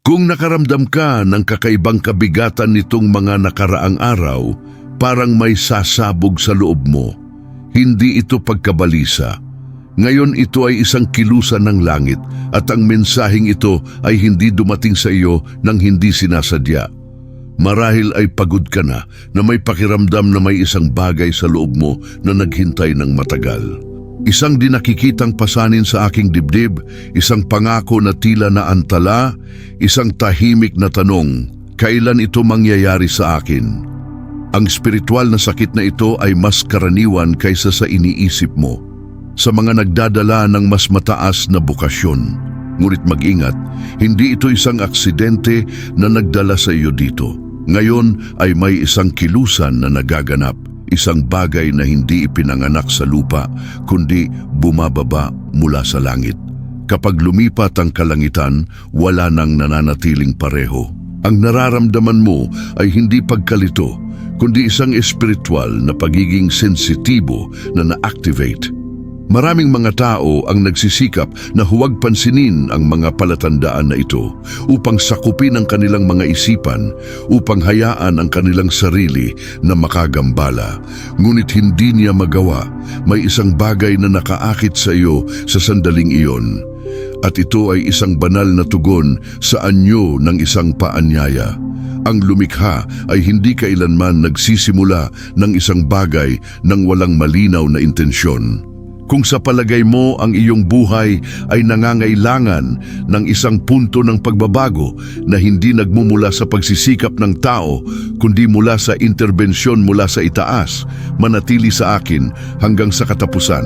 Kung nakaramdam ka ng kakaibang kabigatan nitong mga nakaraang araw, parang may sasabog sa loob mo. Hindi ito pagkabalisa. Ngayon ito ay isang kilusan ng langit at ang mensaheng ito ay hindi dumating sa iyo nang hindi sinasadya. Marahil ay pagod ka na may pakiramdam na may isang bagay sa loob mo na naghintay ng matagal. Isang di nakikitang pasanin sa aking dibdib, isang pangako na tila naantala, isang tahimik na tanong, kailan ito mangyayari sa akin? Ang spiritual na sakit na ito ay mas karaniwan kaysa sa iniisip mo. Sa mga nagdadala ng mas mataas na bukasyon. Ngunit mag-ingat, hindi ito isang aksidente na nagdala sa iyo dito. Ngayon ay may isang kilusan na nagaganap, isang bagay na hindi ipinanganak sa lupa, kundi bumababa mula sa langit. Kapag lumipat ang kalangitan, wala nang nananatiling pareho. Ang nararamdaman mo ay hindi pagkalito, kundi isang espiritual na pagiging sensitibo na na-activate. Maraming mga tao ang nagsisikap na huwag pansinin ang mga palatandaan na ito upang sakupin ang kanilang mga isipan, upang hayaan ang kanilang sarili na makagambala. Ngunit hindi niya magawa. May isang bagay na nakaakit sa iyo sa sandaling iyon. At ito ay isang banal na tugon sa anyo ng isang paanyaya. Ang lumikha ay hindi kailanman nagsisimula ng isang bagay nang walang malinaw na intensyon. Kung sa palagay mo ang iyong buhay ay nangangailangan ng isang punto ng pagbabago na hindi nagmumula sa pagsisikap ng tao, kundi mula sa interbensyon mula sa itaas, manatili sa akin hanggang sa katapusan.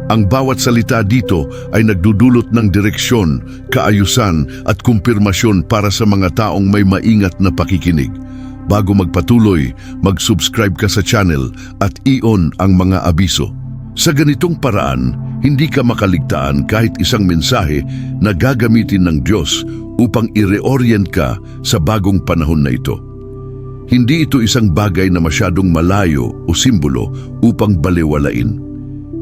Ang bawat salita dito ay nagdudulot ng direksyon, kaayusan at kumpirmasyon para sa mga taong may maingat na pakikinig. Bago magpatuloy, mag-subscribe ka sa channel at i-on ang mga abiso. Sa ganitong paraan, hindi ka makaligtaan kahit isang mensahe na gagamitin ng Diyos upang i-reorient ka sa bagong panahon na ito. Hindi ito isang bagay na masyadong malayo o simbolo upang balewalain.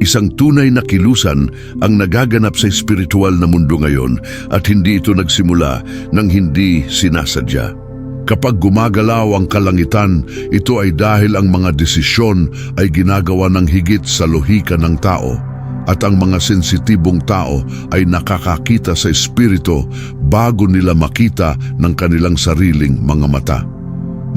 Isang tunay na kilusan ang nagaganap sa espiritual na mundo ngayon at hindi ito nagsimula nang hindi sinasadya. Kapag gumagalaw ang kalangitan, ito ay dahil ang mga desisyon ay ginagawa ng higit sa lohika ng tao at ang mga sensitibong tao ay nakakakita sa espiritu bago nila makita ng kanilang sariling mga mata.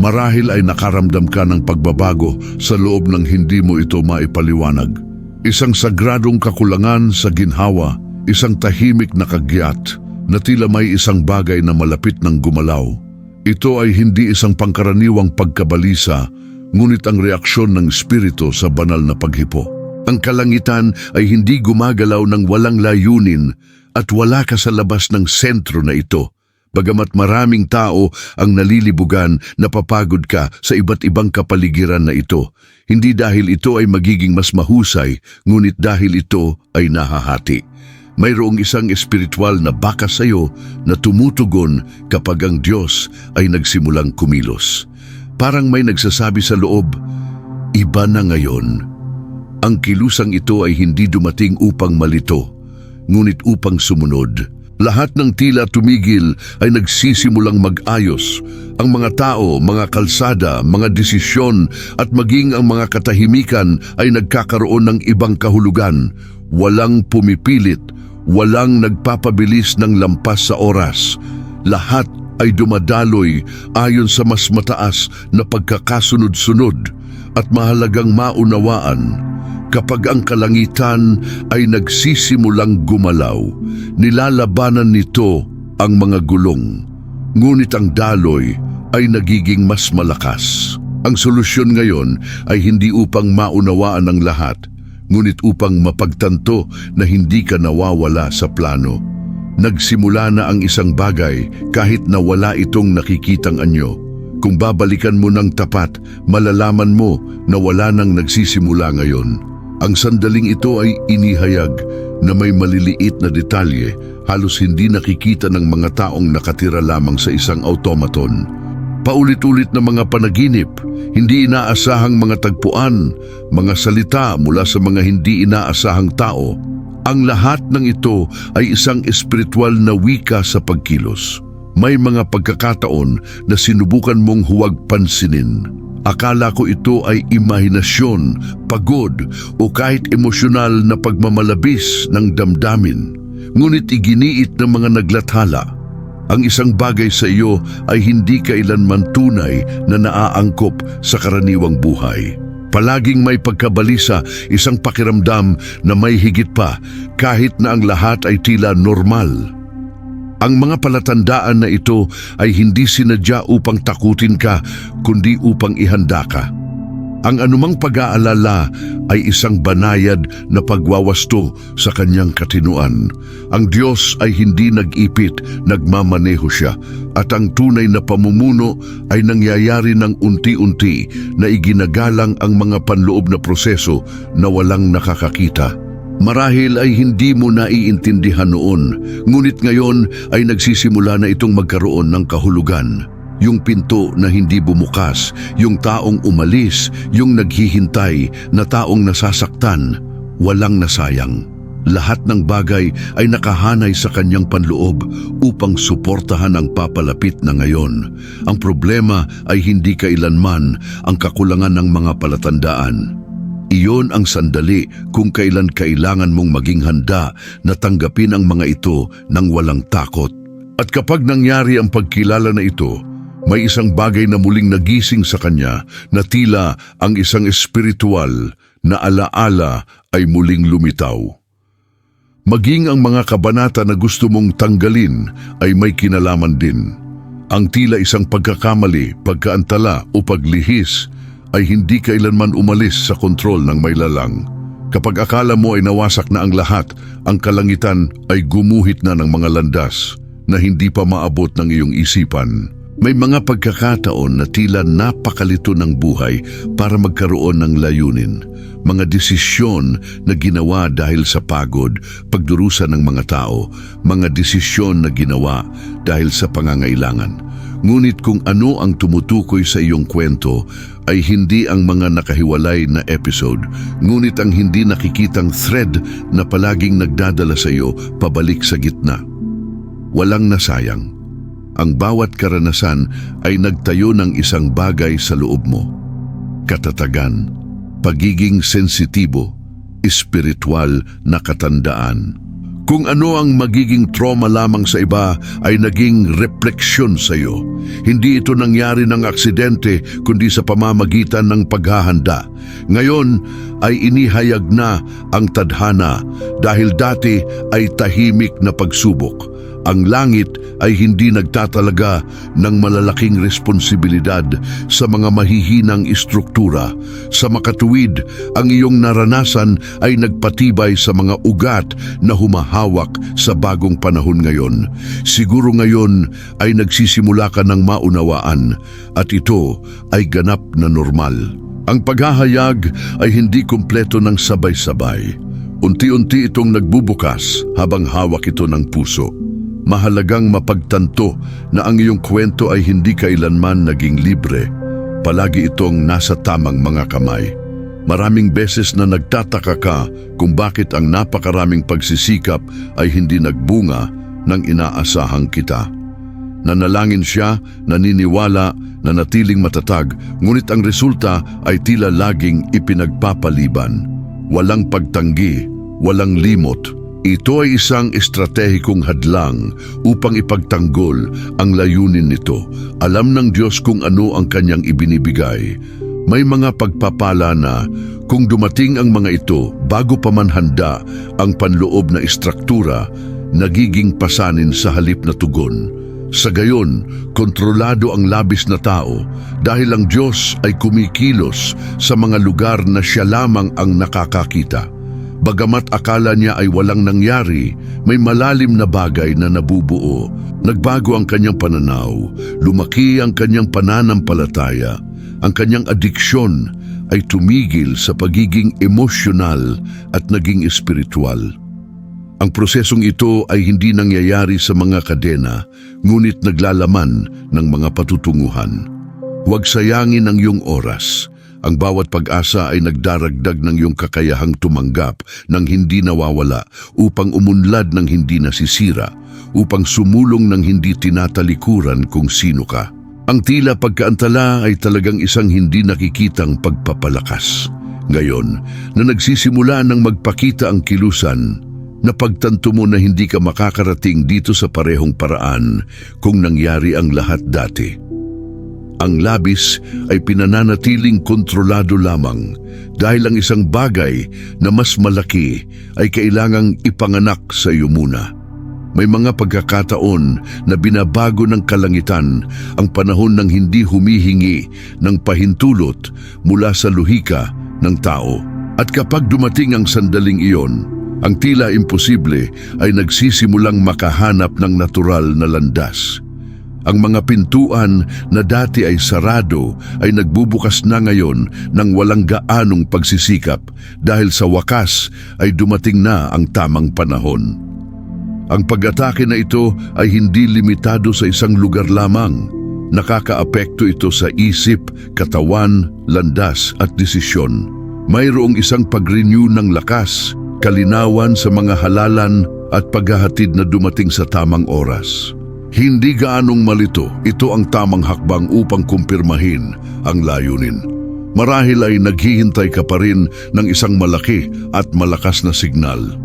Marahil ay nakaramdam ka ng pagbabago sa loob ng hindi mo ito maipaliwanag. Isang sagradong kakulangan sa ginhawa, isang tahimik na kagyat na tila may isang bagay na malapit ng gumalaw. Ito ay hindi isang pangkaraniwang pagkabalisa, ngunit ang reaksyon ng espiritu sa banal na paghipo. Ang kalangitan ay hindi gumagalaw ng walang layunin at wala ka sa labas ng sentro na ito. Bagamat maraming tao ang nalilibugan, napapagod ka sa iba't ibang kapaligiran na ito. Hindi dahil ito ay magiging mas mahusay, ngunit dahil ito ay nahahati. Mayroong isang espiritual na bakas sa iyo na tumutugon kapag ang Diyos ay nagsimulang kumilos. Parang may nagsasabi sa loob, iba na ngayon. Ang kilusang ito ay hindi dumating upang malito, ngunit upang sumunod. Lahat ng tila tumigil ay nagsisimulang mag-ayos. Ang mga tao, mga kalsada, mga desisyon at maging ang mga katahimikan ay nagkakaroon ng ibang kahulugan. Walang pumipilit, walang nagpapabilis ng lampas sa oras. Lahat ay dumadaloy ayon sa mas mataas na pagkakasunod-sunod at mahalagang maunawaan. Kapag ang kalangitan ay nagsisimulang gumalaw, nilalabanan nito ang mga gulong. Ngunit ang daloy ay nagiging mas malakas. Ang solusyon ngayon ay hindi upang maunawaan ang lahat, ngunit upang mapagtanto na hindi ka nawawala sa plano. Nagsimula na ang isang bagay kahit na wala itong nakikitang anyo. Kung babalikan mo ng tapat, malalaman mo na wala nang nagsisimula ngayon. Ang sandaling ito ay inihayag na may maliliit na detalye, halos hindi nakikita ng mga taong nakatira lamang sa isang automaton. Paulit-ulit na mga panaginip, hindi inaasahang mga tagpuan, mga salita mula sa mga hindi inaasahang tao. Ang lahat ng ito ay isang espiritual na wika sa pagkilos. May mga pagkakataon na sinubukan mong huwag pansinin. Akala ko ito ay imahinasyon, pagod o kahit emosyonal na pagmamalabis ng damdamin. Ngunit iginiit ng mga naglathala, ang isang bagay sa iyo ay hindi kailanman tunay na naaangkop sa karaniwang buhay. Palaging may pagkabalisa, isang pakiramdam na may higit pa kahit na ang lahat ay tila normal. Ang mga palatandaan na ito ay hindi sinadya upang takutin ka, kundi upang ihanda ka. Ang anumang pag-aalala ay isang banayad na pagwawasto sa kanyang katinuan. Ang Diyos ay hindi nag-ipit, nagmamaneho siya, at ang tunay na pamumuno ay nangyayari ng unti-unti na iginagalang ang mga panloob na proseso na walang nakakakita. Marahil ay hindi mo naiintindihan noon, ngunit ngayon ay nagsisimula na itong magkaroon ng kahulugan. Yung pinto na hindi bumukas, yung taong umalis, yung naghihintay na taong nasasaktan, walang nasayang. Lahat ng bagay ay nakahanay sa kanyang panloob upang suportahan ang papalapit na ngayon. Ang problema ay hindi kailanman ang kakulangan ng mga palatandaan. Iyon ang sandali kung kailan kailangan mong maging handa na tanggapin ang mga ito ng walang takot. At kapag nangyari ang pagkilala na ito, may isang bagay na muling nagising sa kanya na tila ang isang espiritual na alaala ay muling lumitaw. Maging ang mga kabanata na gusto mong tanggalin ay may kinalaman din. Ang tila isang pagkakamali, pagkaantala o paglihis ay hindi kailanman umalis sa kontrol ng may lalang. Kapag akala mo ay nawasak na ang lahat, ang kalangitan ay gumuhit na ng mga landas na hindi pa maabot ng iyong isipan. May mga pagkakataon na tila napakalito ng buhay para magkaroon ng layunin. Mga desisyon na ginawa dahil sa pagod, pagdurusa ng mga tao, mga desisyon na ginawa dahil sa pangangailangan. Ngunit kung ano ang tumutukoy sa iyong kwento ay hindi ang mga nakahiwalay na episode, ngunit ang hindi nakikitang thread na palaging nagdadala sa iyo pabalik sa gitna. Walang nasayang. Ang bawat karanasan ay nagtayo ng isang bagay sa loob mo. Katatagan, pagiging sensitibo, espiritual na katandaan. Kung ano ang magiging trauma lamang sa iba ay naging refleksyon sa iyo. Hindi ito nangyari ng aksidente kundi sa pamamagitan ng paghahanda. Ngayon ay inihayag na ang tadhana dahil dati ay tahimik na pagsubok. Ang langit ay hindi nagtatalaga ng malalaking responsibilidad sa mga mahihinang istruktura. Sa makatuwid, ang iyong naranasan ay nagpatibay sa mga ugat na humahawak sa bagong panahon ngayon. Siguro ngayon ay nagsisimula ka ng maunawaan at ito ay ganap na normal. Ang paghahayag ay hindi kumpleto ng sabay-sabay. Unti-unti itong nagbubukas habang hawak ito ng puso. Mahalagang mapagtanto na ang iyong kwento ay hindi kailanman naging libre. Palagi itong nasa tamang mga kamay. Maraming beses na nagtataka ka kung bakit ang napakaraming pagsisikap ay hindi nagbunga ng inaasahang kita. Nanalangin siya, naniniwala, nanatiling matatag, ngunit ang resulta ay tila laging ipinagpapaliban. Walang pagtanggi, walang limot. Ito ay isang estratehikong hadlang upang ipagtanggol ang layunin nito. Alam ng Diyos kung ano ang kanyang ibinibigay. May mga pagpapala na kung dumating ang mga ito bago pa man handa ang panloob na istruktura, nagiging pasanin sa halip na tugon. Sa gayon, kontrolado ang labis na tao dahil ang Diyos ay kumikilos sa mga lugar na siya lamang ang nakakakita. Bagamat akala niya ay walang nangyari, may malalim na bagay na nabubuo. Nagbago ang kanyang pananaw, lumaki ang kanyang pananampalataya, ang kanyang adiksyon ay tumigil sa pagiging emosyonal at naging espiritual. Ang prosesong ito ay hindi nangyayari sa mga kadena, ngunit naglalaman ng mga patutunguhan. Huwag sayangin ang iyong oras. Ang bawat pag-asa ay nagdaragdag ng iyong kakayahang tumanggap ng hindi nawawala, upang umunlad ng hindi nasisira, upang sumulong ng hindi tinatalikuran kung sino ka. Ang tila pagkaantala ay talagang isang hindi nakikitang pagpapalakas. Ngayon, na nagsisimula ng magpakita ang kilusan, napagtanto mo na hindi ka makakarating dito sa parehong paraan kung nangyari ang lahat dati. Ang labis ay pinananatiling kontrolado lamang dahil ang isang bagay na mas malaki ay kailangang ipanganak sa iyo muna. May mga pagkakataon na binabago ng kalangitan ang panahon ng hindi humihingi ng pahintulot mula sa luhika ng tao. At kapag dumating ang sandaling iyon, ang tila imposible ay nagsisimulang makahanap ng natural na landas. Ang mga pintuan na dati ay sarado ay nagbubukas na ngayon ng walang gaanong pagsisikap dahil sa wakas ay dumating na ang tamang panahon. Ang pag-atake na ito ay hindi limitado sa isang lugar lamang. Nakakaapekto ito sa isip, katawan, landas at desisyon. Mayroong isang pag-renew ng lakas, kalinawan sa mga halalan at paghahatid na dumating sa tamang oras. Hindi gaanong malito, ito ang tamang hakbang upang kumpirmahin ang layunin. Marahil ay naghihintay ka pa rin ng isang malaki at malakas na signal.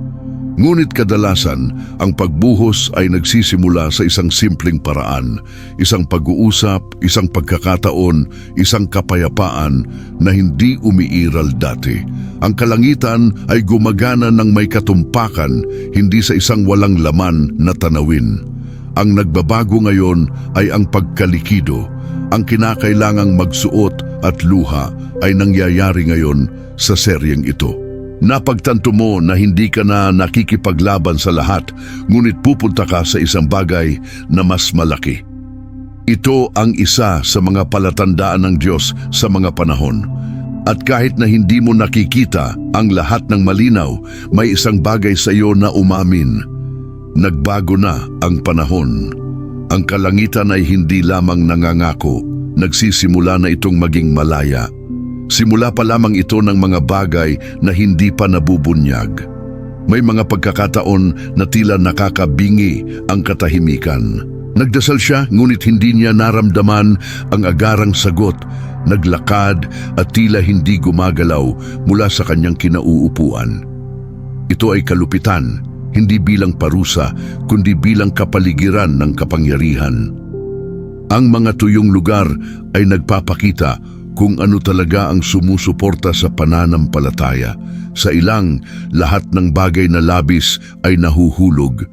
Ngunit kadalasan, ang pagbuhos ay nagsisimula sa isang simpleng paraan, isang pag-uusap, isang pagkakataon, isang kapayapaan na hindi umiiral dati. Ang kalangitan ay gumagana ng may katumpakan, hindi sa isang walang laman na tanawin. Ang nagbabago ngayon ay ang pagkalikido. Ang kinakailangang magsuot at luha ay nangyayari ngayon sa seryeng ito. Napagtanto mo na hindi ka na nakikipaglaban sa lahat, ngunit pupunta ka sa isang bagay na mas malaki. Ito ang isa sa mga palatandaan ng Diyos sa mga panahon. At kahit na hindi mo nakikita ang lahat ng malinaw, may isang bagay sa iyo na umamin. Nagbago na ang panahon. Ang kalangitan ay hindi lamang nangangako, nagsisimula na itong maging malaya. Simula pa lamang ito ng mga bagay na hindi pa nabubunyag. May mga pagkakataon na tila nakakabingi ang katahimikan. Nagdasal siya, ngunit hindi niya naramdaman ang agarang sagot. Naglakad at tila hindi gumagalaw mula sa kanyang kinauupuan. Ito ay kalupitan, hindi bilang parusa, kundi bilang kapaligiran ng kapangyarihan. Ang mga tuyong lugar ay nagpapakita kung ano talaga ang sumusuporta sa pananampalataya. Sa ilang, lahat ng bagay na labis ay nahuhulog.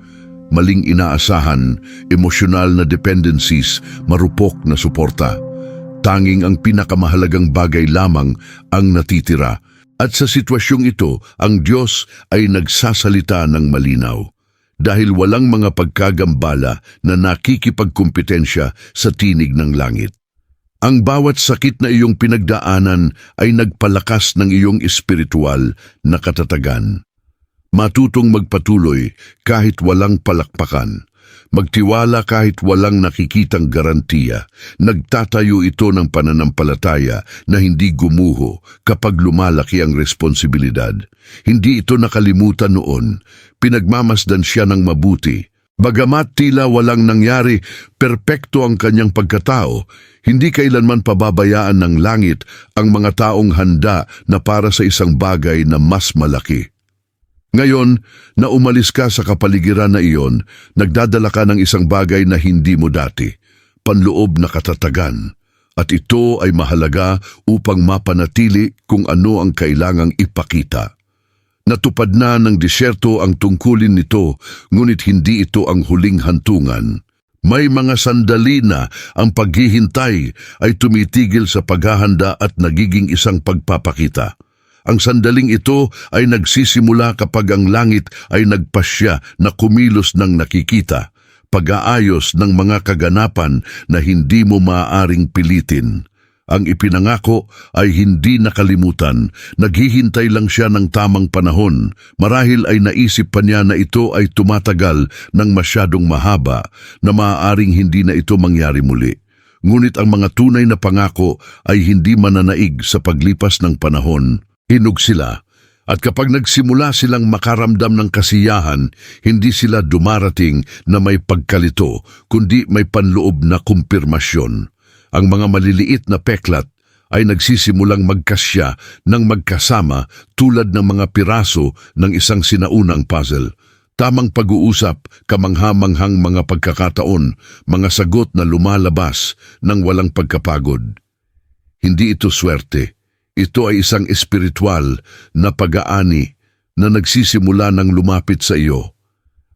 Maling inaasahan, emosyonal na dependencies, marupok na suporta. Tanging ang pinakamahalagang bagay lamang ang natitira. At sa sitwasyong ito, ang Diyos ay nagsasalita ng malinaw. Dahil walang mga pagkagambala na nakikipagkumpetensya sa tinig ng langit. Ang bawat sakit na iyong pinagdaanan ay nagpalakas ng iyong espiritual na katatagan. Matutong magpatuloy kahit walang palakpakan. Magtiwala kahit walang nakikitang garantiya. Nagtatayo ito ng pananampalataya na hindi gumuho kapag lumalaki ang responsibilidad. Hindi ito nakalimutan noon. Pinagmamasdan siya ng mabuti. Bagamat tila walang nangyari, perpekto ang kanyang pagkatao, hindi kailanman pababayaan ng langit ang mga taong handa na para sa isang bagay na mas malaki. Ngayon, na umalis ka sa kapaligiran na iyon, nagdadala ka ng isang bagay na hindi mo dati, panloob na katatagan. At ito ay mahalaga upang mapanatili kung ano ang kailangang ipakita. Natupad na ng disyerto ang tungkulin nito, ngunit hindi ito ang huling hantungan. May mga sandali na ang paghihintay ay tumitigil sa paghahanda at nagiging isang pagpapakita. Ang sandaling ito ay nagsisimula kapag ang langit ay nagpasya na kumilos ng nakikita, pag-aayos ng mga kaganapan na hindi mo maaaring pilitin. Ang ipinangako ay hindi nakalimutan, naghihintay lang siya ng tamang panahon. Marahil ay naisip pa niya na ito ay tumatagal ng masyadong mahaba, na maaaring hindi na ito mangyari muli. Ngunit ang mga tunay na pangako ay hindi mananaig sa paglipas ng panahon. Hinog sila, at kapag nagsimula silang makaramdam ng kasiyahan, hindi sila dumarating na may pagkalito, kundi may panloob na kumpirmasyon. Ang mga maliliit na peklat ay nagsisimulang magkasya ng magkasama tulad ng mga piraso ng isang sinaunang puzzle. Tamang pag-uusap, kamangha-manghang mga pagkakataon, mga sagot na lumalabas ng walang pagkapagod. Hindi ito swerte. Ito ay isang espiritual na pag-aani na nagsisimula ng lumapit sa iyo.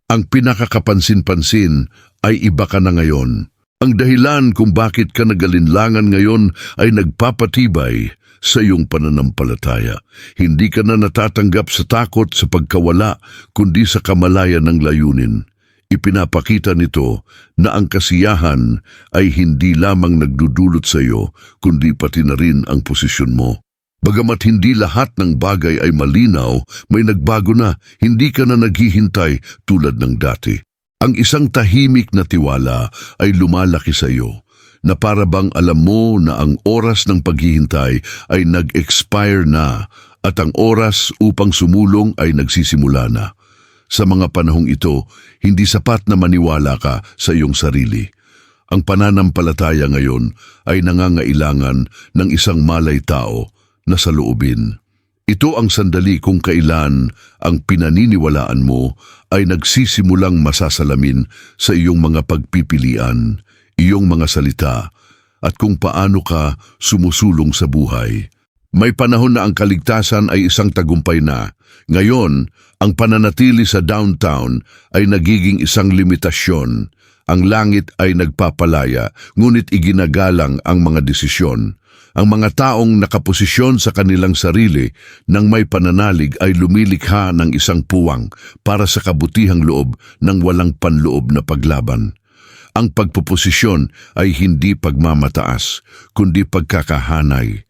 Ang pinakakapansin-pansin ay iba ka na ngayon. Ang dahilan kung bakit ka nagalinlangan ngayon ay nagpapatibay sa iyong pananampalataya. Hindi ka na natatanggap sa takot sa pagkawala, kundi sa kamalayan ng layunin. Ipinapakita nito na ang kasiyahan ay hindi lamang nagdudulot sa iyo, kundi pati na rin ang posisyon mo. Bagamat hindi lahat ng bagay ay malinaw, may nagbago na, hindi ka na naghihintay tulad ng dati. Ang isang tahimik na tiwala ay lumalaki sa iyo, na para bang alam mo na ang oras ng paghihintay ay nag-expire na at ang oras upang sumulong ay nagsisimula na. Sa mga panahong ito, hindi sapat na maniwala ka sa iyong sarili. Ang pananampalataya ngayon ay nangangailangan ng isang malay tao na saloobin. Ito ang sandali kung kailan ang pinaniniwalaan mo ay nagsisimulang masasalamin sa iyong mga pagpipilian, iyong mga salita, at kung paano ka sumusulong sa buhay. May panahon na ang kaligtasan ay isang tagumpay na. Ngayon, ang pananatili sa downtown ay nagiging isang limitasyon. Ang langit ay nagpapalaya, ngunit iginagalang ang mga desisyon. Ang mga taong nakaposisyon sa kanilang sarili nang may pananalig ay lumilikha ng isang puwang para sa kabutihang loob ng walang panloob na paglaban. Ang pagpuposisyon ay hindi pagmamataas, kundi pagkakahanay.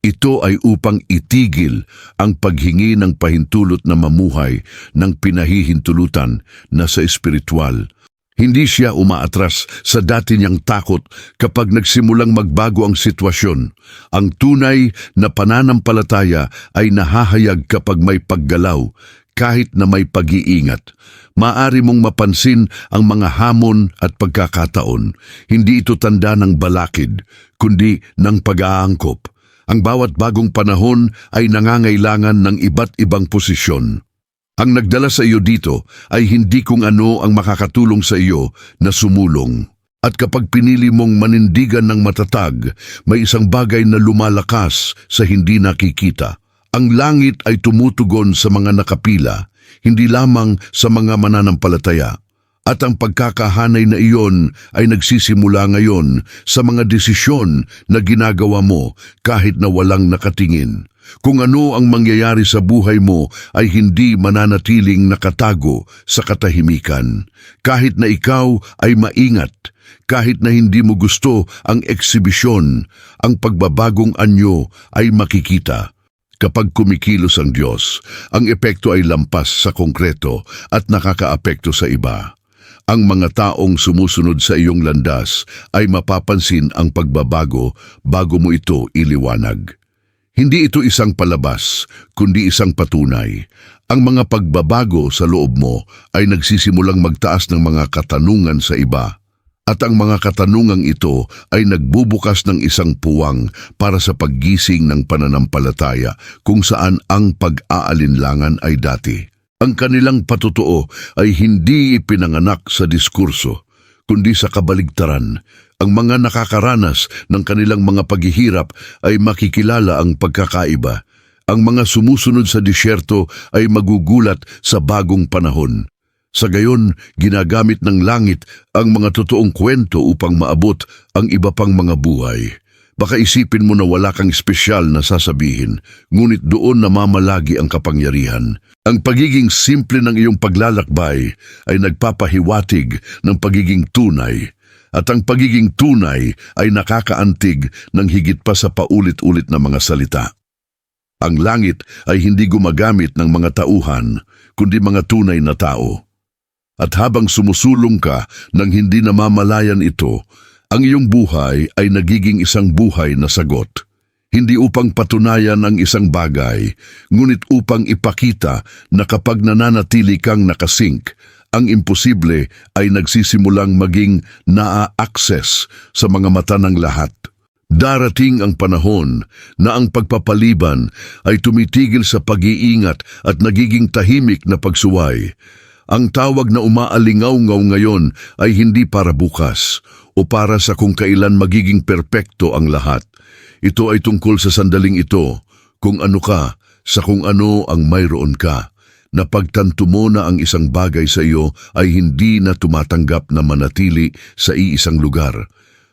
Ito ay upang itigil ang paghingi ng pahintulot na mamuhay ng pinahihintulutan na sa espiritual. Hindi siya umaatras sa dati niyang takot kapag nagsimulang magbago ang sitwasyon. Ang tunay na pananampalataya ay nahahayag kapag may paggalaw, kahit na may pag-iingat. Maaari mong mapansin ang mga hamon at pagkakataon. Hindi ito tanda ng balakid, kundi ng pag-aangkop. Ang bawat bagong panahon ay nangangailangan ng iba't ibang posisyon. Ang nagdala sa iyo dito ay hindi kung ano ang makakatulong sa iyo na sumulong. At kapag pinili mong manindigan ng matatag, may isang bagay na lumalakas sa hindi nakikita. Ang langit ay tumutugon sa mga nakapila, hindi lamang sa mga mananampalataya. At ang pagkakahanay na iyon ay nagsisimula ngayon sa mga desisyon na ginagawa mo kahit na walang nakatingin. Kung ano ang mangyayari sa buhay mo ay hindi mananatiling nakatago sa katahimikan. Kahit na ikaw ay maingat, kahit na hindi mo gusto ang eksibisyon, ang pagbabagong anyo ay makikita. Kapag kumikilos ang Diyos, ang epekto ay lampas sa konkreto at nakakaapekto sa iba. Ang mga taong sumusunod sa iyong landas ay mapapansin ang pagbabago bago mo ito iliwanag. Hindi ito isang palabas, kundi isang patunay. Ang mga pagbabago sa loob mo ay nagsisimulang magtaas ng mga katanungan sa iba. At ang mga katanungang ito ay nagbubukas ng isang puwang para sa paggising ng pananampalataya kung saan ang pag-aalinlangan ay dati. Ang kanilang patutuo ay hindi ipinanganak sa diskurso, kundi sa kabaligtaran. Ang mga nakakaranas ng kanilang mga paghihirap ay makikilala ang pagkakaiba. Ang mga sumusunod sa disyerto ay magugulat sa bagong panahon. Sa gayon, ginagamit ng langit ang mga totoong kwento upang maabot ang iba pang mga buhay. Baka isipin mo na wala kang espesyal na sasabihin, ngunit doon namamalagi ang kapangyarihan. Ang pagiging simple ng iyong paglalakbay ay nagpapahiwatig ng pagiging tunay. At ang pagiging tunay ay nakakaantig ng higit pa sa paulit-ulit na mga salita. Ang langit ay hindi gumagamit ng mga tauhan, kundi mga tunay na tao. At habang sumusulong ka nang hindi namamalayan ito, Ang iyong buhay ay nagiging isang buhay na sagot. Hindi upang patunayan ang isang bagay, ngunit upang ipakita na kapag nananatili kang nakasink, ang imposible ay nagsisimulang maging naa-access sa mga mata ng lahat. Darating ang panahon na ang pagpapaliban ay tumitigil sa pag-iingat at nagiging tahimik na pagsuway. Ang tawag na umaalingaw-ngaw ngayon ay hindi para bukas o para sa kung kailan magiging perpekto ang lahat. Ito ay tungkol sa sandaling ito, kung ano ka, sa kung ano ang mayroon ka. Napagtanto mo na ang isang bagay sa iyo ay hindi na tumatanggap na manatili sa iisang lugar.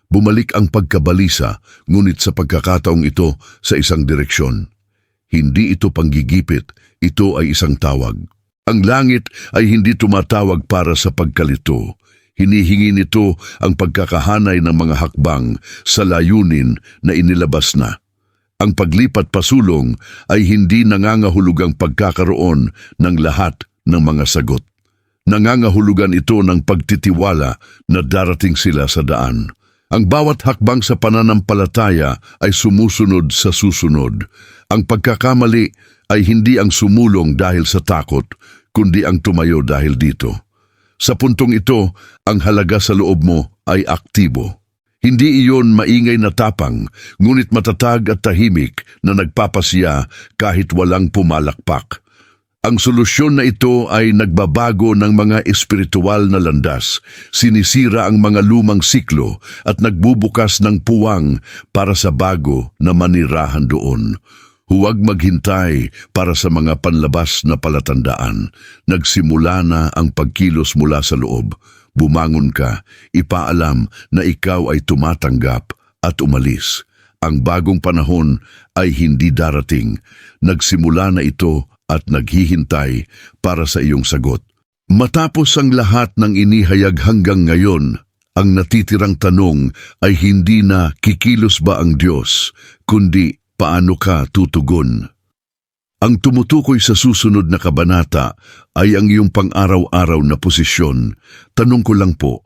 Bumalik ang pagkabalisa, ngunit sa pagkakataong ito sa isang direksyon. Hindi ito panggigipit, ito ay isang tawag. Ang langit ay hindi tumatawag para sa pagkalito. Hinihingi nito ang pagkakahanay ng mga hakbang sa layunin na inilabas na. Ang paglipat pasulong ay hindi nangangahulugang pagkakaroon ng lahat ng mga sagot. Nangangahulugan ito ng pagtitiwala na darating sila sa daan. Ang bawat hakbang sa pananampalataya ay sumusunod sa susunod. Ang pagkakamali ay hindi ang sumulong dahil sa takot, kundi ang tumayo dahil dito. Sa puntong ito, ang halaga sa loob mo ay aktibo. Hindi iyon maingay na tapang, ngunit matatag at tahimik na nagpapasiya kahit walang pumalakpak. Ang solusyon na ito ay nagbabago ng mga espiritual na landas, sinisira ang mga lumang siklo at nagbubukas ng puwang para sa bago na manirahan doon. Huwag maghintay para sa mga panlabas na palatandaan. Nagsimula na ang pagkilos mula sa loob. Bumangon ka, ipaalam na ikaw ay tumatanggap at umalis. Ang bagong panahon ay hindi darating. Nagsimula na ito at naghihintay para sa iyong sagot. Matapos ang lahat ng inihayag hanggang ngayon, ang natitirang tanong ay hindi na kikilos ba ang Diyos, kundi paano ka tutugon? Ang tumutukoy sa susunod na kabanata ay ang iyong pang-araw-araw na posisyon. Tanong ko lang po,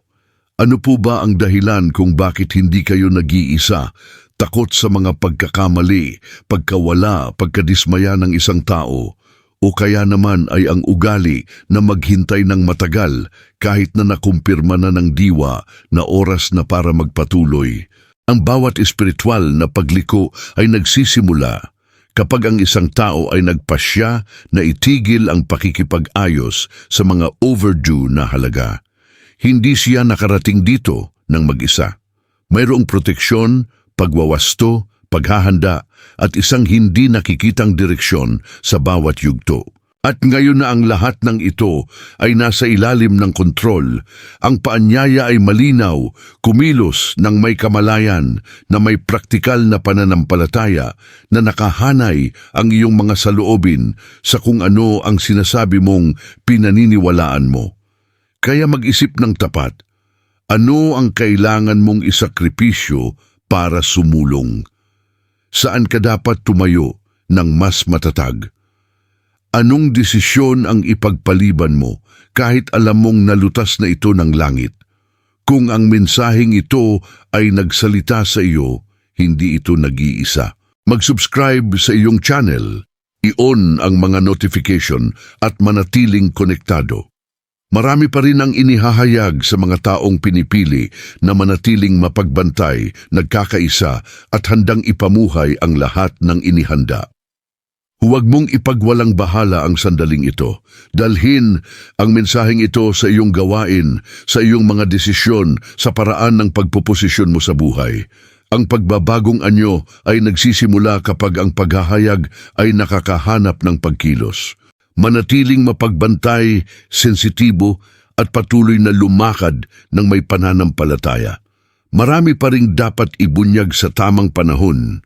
ano po ba ang dahilan kung bakit hindi kayo nag-iisa? Takot sa mga pagkakamali, pagkawala, pagkadismaya ng isang tao? O kaya naman ay ang ugali na maghintay ng matagal kahit na nakumpirma na ng diwa na oras na para magpatuloy? Ang bawat espiritual na pagliko ay nagsisimula kapag ang isang tao ay nagpasya na itigil ang pakikipag-ayos sa mga overdue na halaga. Hindi siya nakarating dito ng mag-isa. Mayroong proteksyon, pagwawasto, paghahanda at isang hindi nakikitang direksyon sa bawat yugto. At ngayon na ang lahat ng ito ay nasa ilalim ng kontrol, ang paanyaya ay malinaw, kumilos ng may kamalayan na may praktikal na pananampalataya na nakahanay ang iyong mga saloobin sa kung ano ang sinasabi mong pinaniniwalaan mo. Kaya mag-isip ng tapat, ano ang kailangan mong isakripisyo para sumulong? Saan ka dapat tumayo ng mas matatag? Anong desisyon ang ipagpaliban mo kahit alam mong nalutas na ito ng langit? Kung ang mensaheng ito ay nagsalita sa iyo, hindi ito nag-iisa. Mag-subscribe sa iyong channel, i-on ang mga notification at manatiling konektado. Marami pa rin ang inihahayag sa mga taong pinipili na manatiling mapagbantay, nagkakaisa at handang ipamuhay ang lahat ng inihanda. Huwag mong ipagwalang bahala ang sandaling ito. Dalhin ang mensaheng ito sa iyong gawain, sa iyong mga desisyon, sa paraan ng pagpoposisyon mo sa buhay. Ang pagbabagong anyo ay nagsisimula kapag ang paghahayag ay nakakahanap ng pagkilos. Manatiling mapagbantay, sensitibo at patuloy na lumakad ng may pananampalataya. Marami pa ring dapat ibunyag sa tamang panahon.